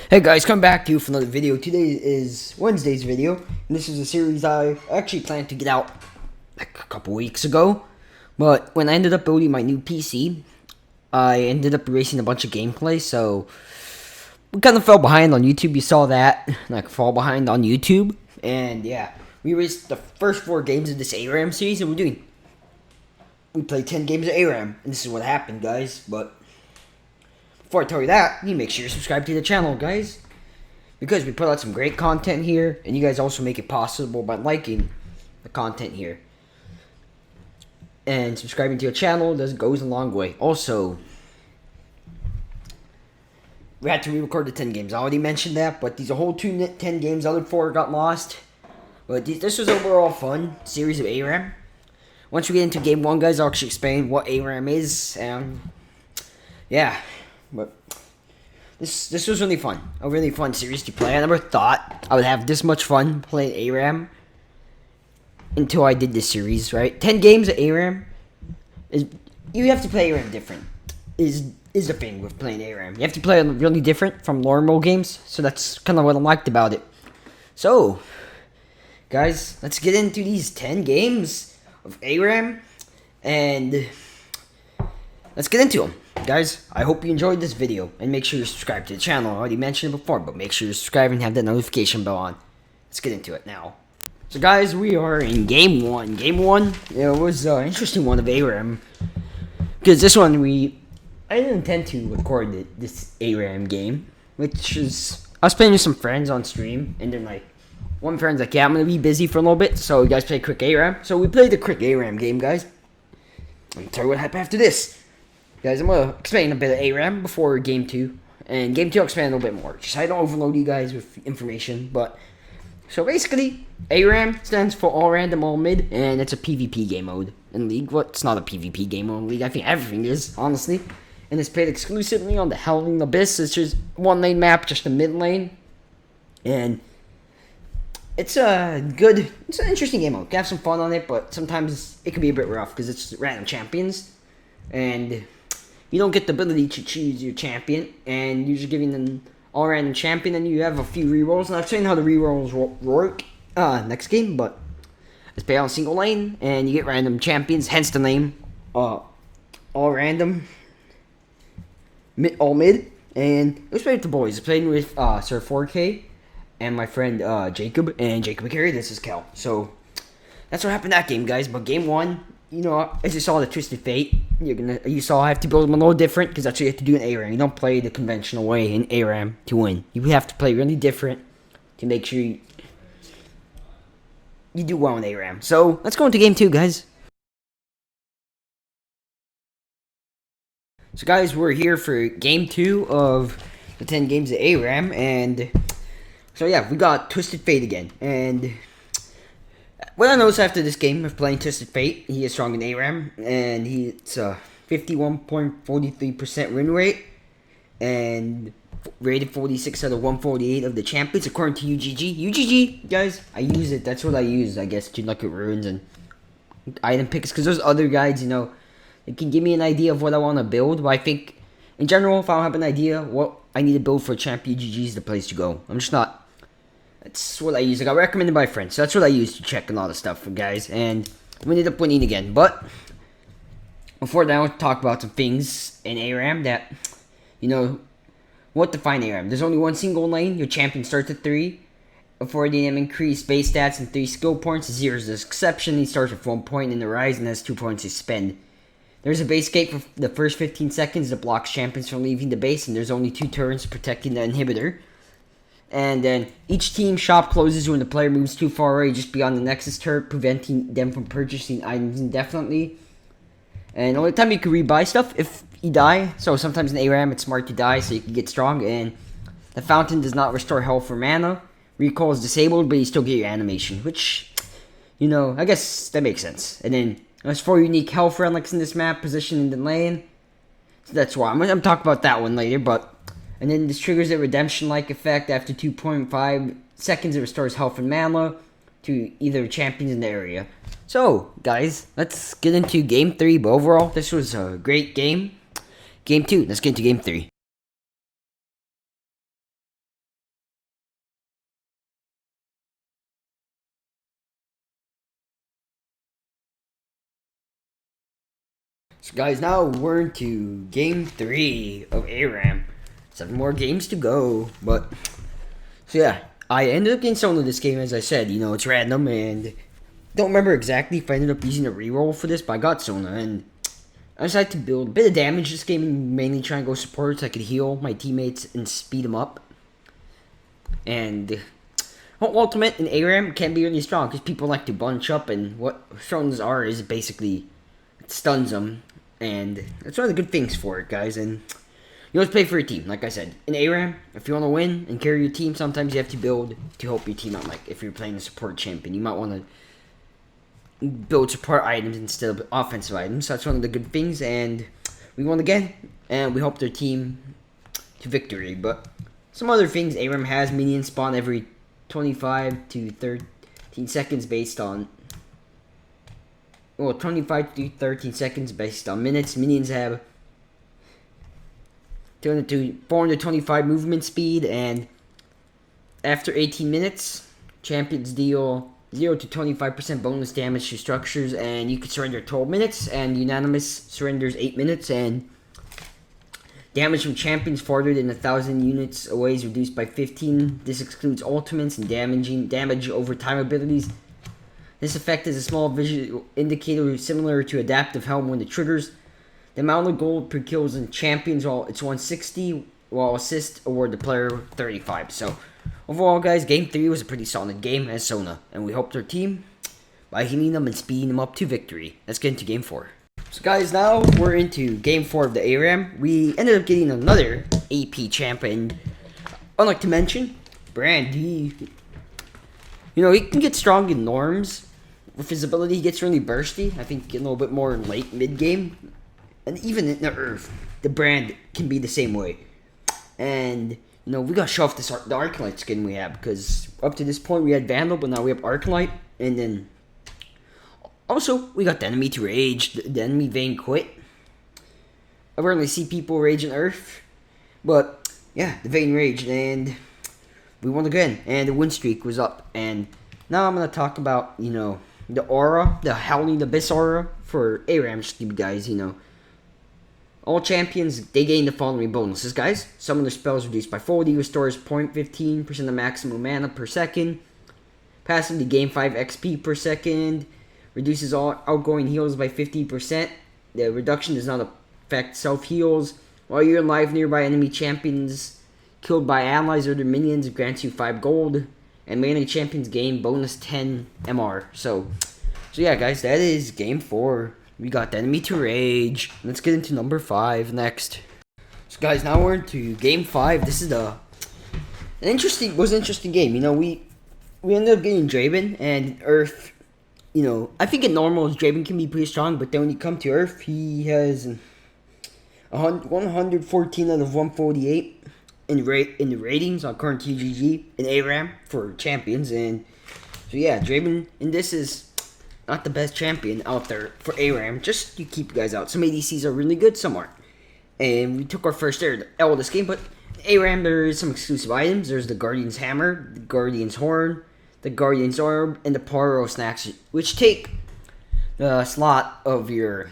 Hey guys, come back to you for another video. Today is Wednesday's video, and this is a series I actually planned to get out like a couple weeks ago. But when I ended up building my new PC, I ended up erasing a bunch of gameplay, so we kind of fell behind on YouTube. You saw that, like fall behind on YouTube, and yeah, we erased the first 4 games of this Aram series, and we played 10 games of Aram, and this is what happened, guys. But before I tell you that, you make sure you subscribe to the channel, guys, because we put out some great content here, and you guys also make it possible by liking the content here. And subscribing to the channel goes a long way. Also, we had to re-record the 10 games. I already mentioned that, but these are whole 10 games. The other 4 got lost. But this was overall fun series of ARAM. Once we get into game 1, guys, I'll actually explain what ARAM is. Yeah. But this was really fun. A really fun series to play. I never thought I would have this much fun playing ARAM until I did this series, right? 10 games of ARAM is you have to play ARAM different. Is the thing with playing ARAM. You have to play it really different from normal games. So that's kind of what I liked about it. So, guys, let's get into these 10 games of ARAM and let's get into them. Guys, I hope you enjoyed this video, and make sure you subscribe to the channel. I already mentioned it before, but make sure you subscribe and have that notification bell on. Let's get into it now. So guys, we are in game 1. Game 1, it was an interesting one of ARAM, because this one I didn't intend to record this ARAM game, which is, I was playing with some friends on stream, and then like, one friend's like, yeah, I'm going to be busy for a little bit, so you guys play quick ARAM. So we played the quick ARAM game, guys. I'll tell you what happened after this. Guys, I'm going to explain a bit of ARAM before Game 2. And Game 2 I'll explain a little bit more. Just so I don't overload you guys with information. But, so basically, ARAM stands for All Random, All Mid. And it's a PvP game mode in League. Well, it's not a PvP game mode in League. I think everything is, honestly. And it's played exclusively on the Howling Abyss. It's just one lane map, just a mid lane. And it's an interesting game mode. You can have some fun on it, but sometimes it can be a bit rough because it's random champions. And you don't get the ability to choose your champion, and you're just giving an all-random champion, and you have a few rerolls. And I've seen how the rerolls work next game, but it's played on single lane, and you get random champions, hence the name, all-random, all-mid, and it was played with the boys. I played with Sir 4K and my friend Jacob, and Jacob carried. This is Kel. So that's what happened that game, guys. But game 1, you know, as you saw the Twisted Fate, you saw I have to build them a little different because that's what you have to do in ARAM. You don't play the conventional way in ARAM to win. You have to play really different to make sure you do well in ARAM. So let's go into game 2, guys. So guys, we're here for game 2 of the 10 games of ARAM, and so yeah, we got Twisted Fate again. And what I noticed after this game of playing Twisted Fate, he is strong in ARAM, and it's a 51.43% win rate, and rated 46 out of 148 of the champions, according to UGG. UGG, guys, I use it. That's what I use, I guess, to look at runes and item picks, because there's other guides, you know, it can give me an idea of what I want to build, but I think, in general, if I don't have an idea what I need to build for a champion, UGG is the place to go. I'm just not. That's what I use. I got recommended by friends, so that's what I use to check a lot of stuff for guys. And we ended up winning again. But before that, I want to talk about some things in ARAM that, you know, what define ARAM. There's only one single lane. Your champion starts at 3. Affording him increased base stats and 3 skill points. 0 is the exception. He starts with 1 point in the rise and has 2 points to spend. There's a base gate for the first 15 seconds that blocks champions from leaving the base, and there's only 2 turns protecting the inhibitor. And then each team shop closes when the player moves too far away just beyond the Nexus turret, preventing them from purchasing items indefinitely. And the only time you can rebuy stuff if you die. So sometimes in ARAM it's smart to die so you can get strong. And the fountain does not restore health or mana. Recall is disabled, but you still get your animation, which, you know, I guess that makes sense. And then there's 4 unique health relics in this map, positioned in the lane. So that's why I'm talking about that one later, but. And then this triggers a redemption-like effect. After 2.5 seconds, it restores health and mana to either champions in the area. So, guys, let's get into Game 3. But overall, this was a great game. Game 2, let's get into Game 3. So guys, now we're into game 3 of Aram. 7 more games to go, but so yeah, I ended up getting someone in this game. As I said, you know, it's random, and don't remember exactly if I ended up using a reroll for this, but I got Sona, and I decided to build a bit of damage this game and mainly try and go support so I could heal my teammates and speed them up. And Ultimate in Aram can be really strong because people like to bunch up, and what Thrones are is basically it stuns them, and that's one of the good things for it, guys. And you always play for your team, like I said. In Aram, if you want to win and carry your team, sometimes you have to build to help your team out. Like if you're playing a support champion, you might want to build support items instead of offensive items. So that's one of the good things, and we won again, and we helped our team to victory. But some other things, Aram has minions spawn every 25 to 13 seconds based on 25 to 13 seconds based on minutes. Minions have 200 to 425 movement speed, and after 18 minutes, champions deal 0 to 25% bonus damage to structures, and you can surrender 12 minutes, and unanimous surrenders 8 minutes, and damage from champions farther than 1,000 units away is reduced by 15. This excludes ultimates and damage over time abilities. This effect is a small visual indicator similar to Adaptive Helm when it triggers. The amount of gold per kills in champions, it's 160, while assist award the player 35. So, overall, guys, game 3 was a pretty solid game as Sona, and we helped our team by healing them and speeding them up to victory. Let's get into game 4. So, guys, now we're into game 4 of the Aram. We ended up getting another AP champ, and unlike to mention, Brand, he can get strong in norms. With his ability, he gets really bursty. I think a little bit more in late mid-game. And even in the Earth, the Brand can be the same way. And, we got to show off the Arcanite skin we have, because up to this point we had Vandal, but now we have Arcanite. And then, also, we got the enemy to rage, the enemy Vayne quit. I rarely see people rage in Earth, but, yeah, the Vayne raged, and we won again, and the win streak was up. And now I'm going to talk about, the aura, the Howling Abyss aura for Aram, just give you guys, all champions, they gain the following bonuses, guys. Some of their spells reduced by 40, restores 0.15% of maximum mana per second. Passively gain 5 XP per second. Reduces all outgoing heals by 50%. The reduction does not affect self-heals. While you're alive, nearby enemy champions killed by allies or their minions, it grants you 5 gold. And melee champions gain bonus 10 MR. So yeah, guys, that is game 4. We got the enemy to rage. Let's get into number 5 next. So, guys, now we're into game 5. This is an interesting game. We ended up getting Draven and Earth. I think in normals Draven can be pretty strong, but then when you come to Earth, he has 114 out of 148 in the ratings on current TGG in Aram for champions. And so yeah, Draven in this is not the best champion out there for Aram. Just to keep you guys out. Some ADCs are really good, some aren't. And we took our first L this game, but Aram, there is some exclusive items. There's the Guardian's Hammer, the Guardian's Horn, the Guardian's Orb, and the Poro Snacks, which take the slot of your,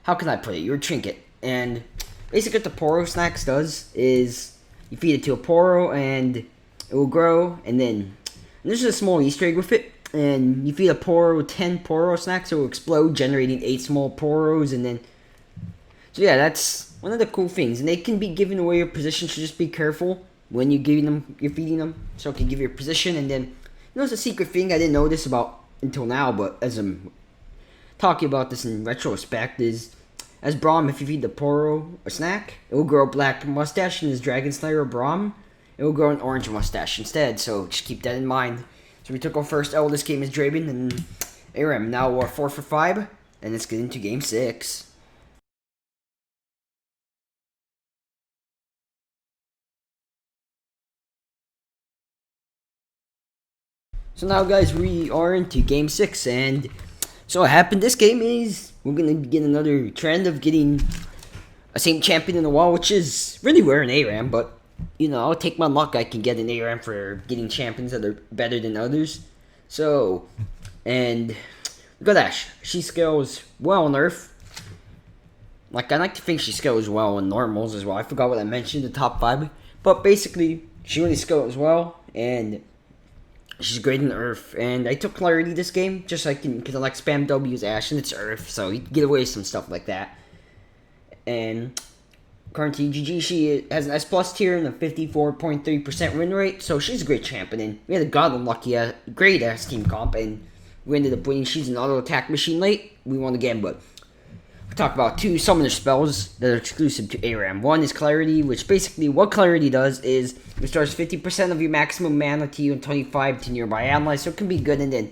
how can I put it, your trinket. And basically what the Poro Snacks does is you feed it to a Poro and it will grow, and then there's a small Easter egg with it, and you feed a Poro 10 Poro Snacks, it will explode, generating 8 small Poros, and then, so yeah, that's one of the cool things. And they can be giving away your position, so just be careful when you're feeding them, so it can give you your position. And then, it's a secret thing I didn't know this about until now, but as I'm talking about this in retrospect, is as Braum, if you feed the Poro a snack, it will grow a black mustache, and as Dragon Slayer Braum, it will grow an orange mustache instead, so just keep that in mind. So we took our first L this game as Draven and Aram. Now we're 4 for 5, and let's get into game 6. So now, guys, we are into game 6, and so what happened this game is we're going to begin another trend of getting a same champion in a while, which is really rare in Aram, but I'll take my luck. I can get an ARM for getting champions that are better than others. So, and Good Ash. She scales well on Earth. Like, I like to think she scales well in normals as well. I forgot what I mentioned, the top 5. But basically, she really scales well, and she's great in Earth. And I took Clarity this game, just like, because I like spam W's Ash, and it's Earth, so you can get away with some stuff like that. And currently, GG, she has an S plus tier and a 54.3% win rate, so she's a great champion. And we had a god unlucky, great ass team comp, and we ended up winning. She's an auto attack machine late. We won the game, but we talk about 2 summoner spells that are exclusive to Aram. One is Clarity, which basically what Clarity does is restores 50% of your maximum mana to you and 25 to nearby allies, so it can be good. And then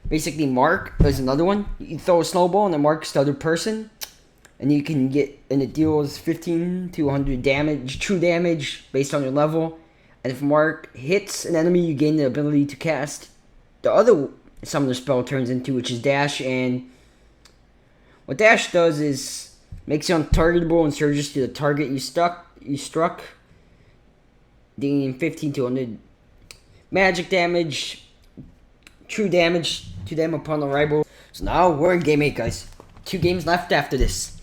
basically Mark is another one. You throw a snowball and it marks the other person, and you can get, and it deals 15 to 100 damage, true damage, based on your level. And if Mark hits an enemy, you gain the ability to cast the other summoner spell turns into, which is Dash. And what Dash does is makes you untargetable and surges to the target you struck, dealing 15 to 100 magic damage, true damage to them upon arrival. So now we're in game 8, guys. 2 games left after this.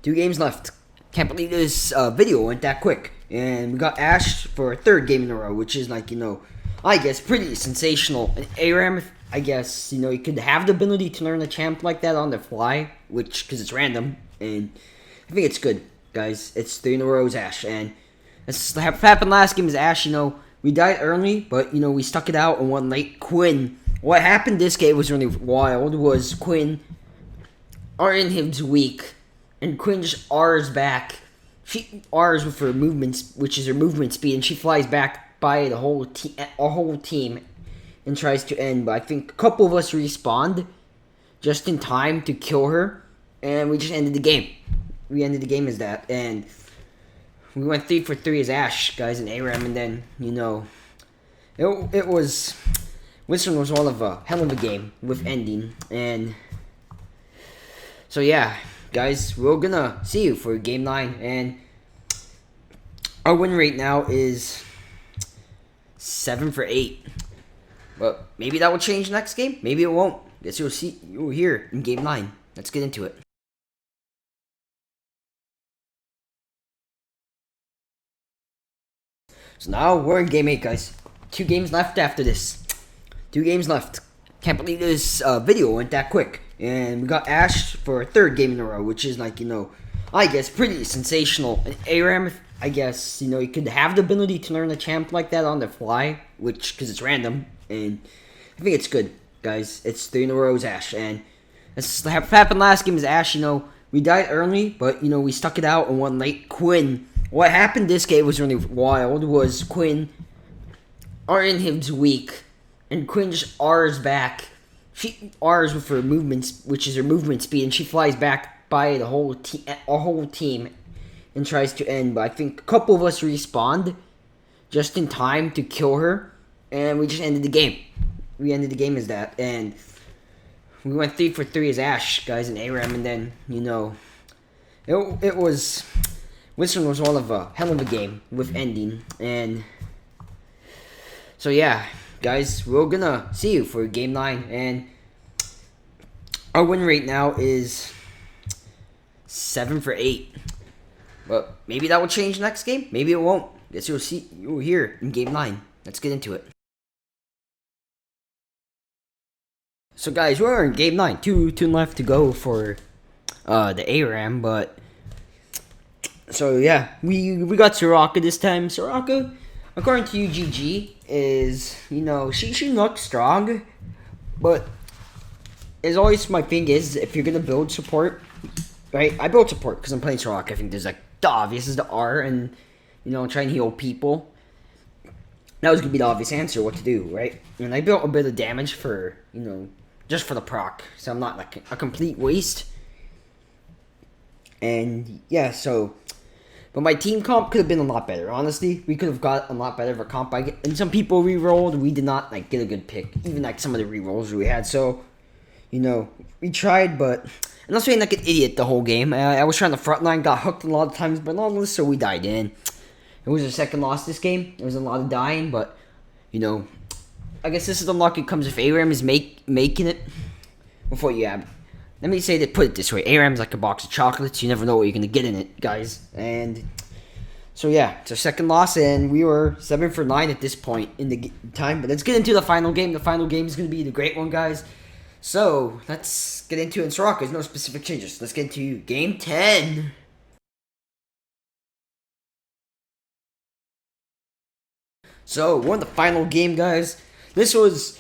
2 games left. Can't believe this video went that quick. And we got Ash for a 3rd game in a row, which is like, I guess pretty sensational. And Aram, I guess, you could have the ability to learn a champ like that on the fly, because it's random. And I think it's good, guys. It's 3 in a row is Ash. And this happened last game is Ash, we died early, but, we stuck it out and won late. Quinn. What happened this game was really wild, was Quinn, our inhib's weak, and Quinn just R's back. She R's with her movements, which is her movement speed, and she flies back by the whole team and tries to end. But I think a couple of us respawned just in time to kill her, and we just ended the game. We ended the game as that, and we went 3 for 3 as Ash, guys, in Aram. And then, it was, Winston was one of a hell of a game with ending. And so yeah, guys, we're gonna see you for game 9, and our win rate now is 7 for 8. But maybe that will change next game. Maybe it won't. Guess you'll hear in game 9. Let's get into it. So now we're in game 8, guys. 2 games left after this. 2 games left. Can't believe this video went that quick. And we got Ash for a 3rd game in a row, which is like, I guess pretty sensational. And Aram, I guess, you could have the ability to learn a champ like that on the fly, because it's random. And I think it's good, guys. It's 3 in a row is Ash. And this happened last game is Ash, we died early, but, we stuck it out and won late. Quinn. What happened this game was really wild, was Quinn, our inhib's weak, and Quinn just R's back. She R's with her movements, which is her movement speed, and she flies back by the whole team and tries to end. But I think a couple of us respawned just in time to kill her, and we just ended the game. We ended the game as that, and we went 3 for 3 as Ash, guys, in Aram. And then, it was, Winston was one of a hell of a game with ending. And so yeah, guys, we're gonna see you for game 9, and our win rate now is 7 for 8. But maybe that will change next game. Maybe it won't. Guess you'll hear in game 9. Let's get into it. So guys, we're in game 9. Two left to go for the Aram, but so yeah, we got Soraka this time. Soraka, according to UGG, is, she looks strong, but as always, my thing is, if you're gonna build support, right? I build support because I'm playing Soraka. I think there's like the obvious is the R, and try and heal people. That was gonna be the obvious answer, what to do, right? And I built a bit of damage for, just for the proc, so I'm not like a complete waste. And yeah, so, but my team comp could have been a lot better. Honestly, we could have got a lot better of a comp. And some people re-rolled. We did not get a good pick, even some of the re-rolls we had. So, we tried, but I'm not saying like an idiot the whole game. I was trying to frontline, got hooked a lot of times, but not so we died in. It was our 2nd loss this game. There was a lot of dying, but I guess this is the luck it comes if Aram is making it. before you have. Let me say that. Put it this way: Aram's like a box of chocolates. You never know what you're gonna get in it, guys. And so yeah, it's our second loss, and we were 7 for 9 at this point in the time. But let's get into the final game. The final game is gonna be the great one, guys. So let's get into it. In Soraka, there's no specific changes. Let's get into game 10. So we're in the final game, guys. This was,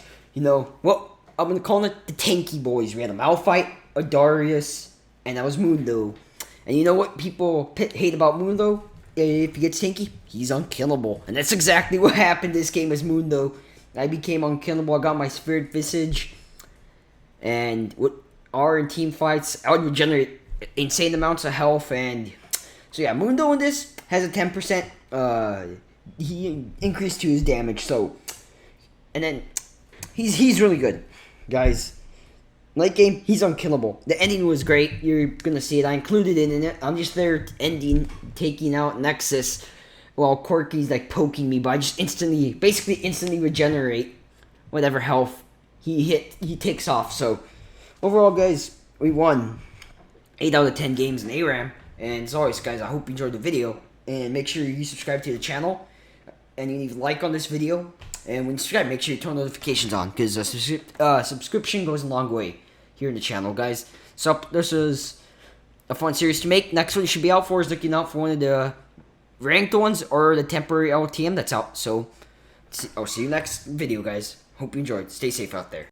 what I'm gonna call it the tanky boys. We had a Malphite, a Darius, and that was Mundo. And you know what people hate about Mundo? If he gets tanky, he's unkillable. And that's exactly what happened this game as Mundo. I became unkillable. I got my Spirit Visage. And with our in team fights, I would regenerate insane amounts of health. And so yeah, Mundo in this has a 10%. He increased to his damage. So, and then he's really good, guys. Late game, he's unkillable. The ending was great. You're gonna see it. I included it in it. I'm just there ending, taking out Nexus, while Corky's like poking me. But I just basically instantly regenerate whatever health he takes off. So overall, guys, we won 8 out of 10 games in Aram. And as always, guys, I hope you enjoyed the video. And make sure you subscribe to the channel. And you leave a like on this video. And when you subscribe, make sure you turn notifications on. Because subscription goes a long way here in the channel, guys. So this is a fun series to make. Next one you should be out for is looking out for one of the ranked ones or the temporary LTM that's out. So I'll see you next video, guys. Hope you enjoyed. Stay safe out there.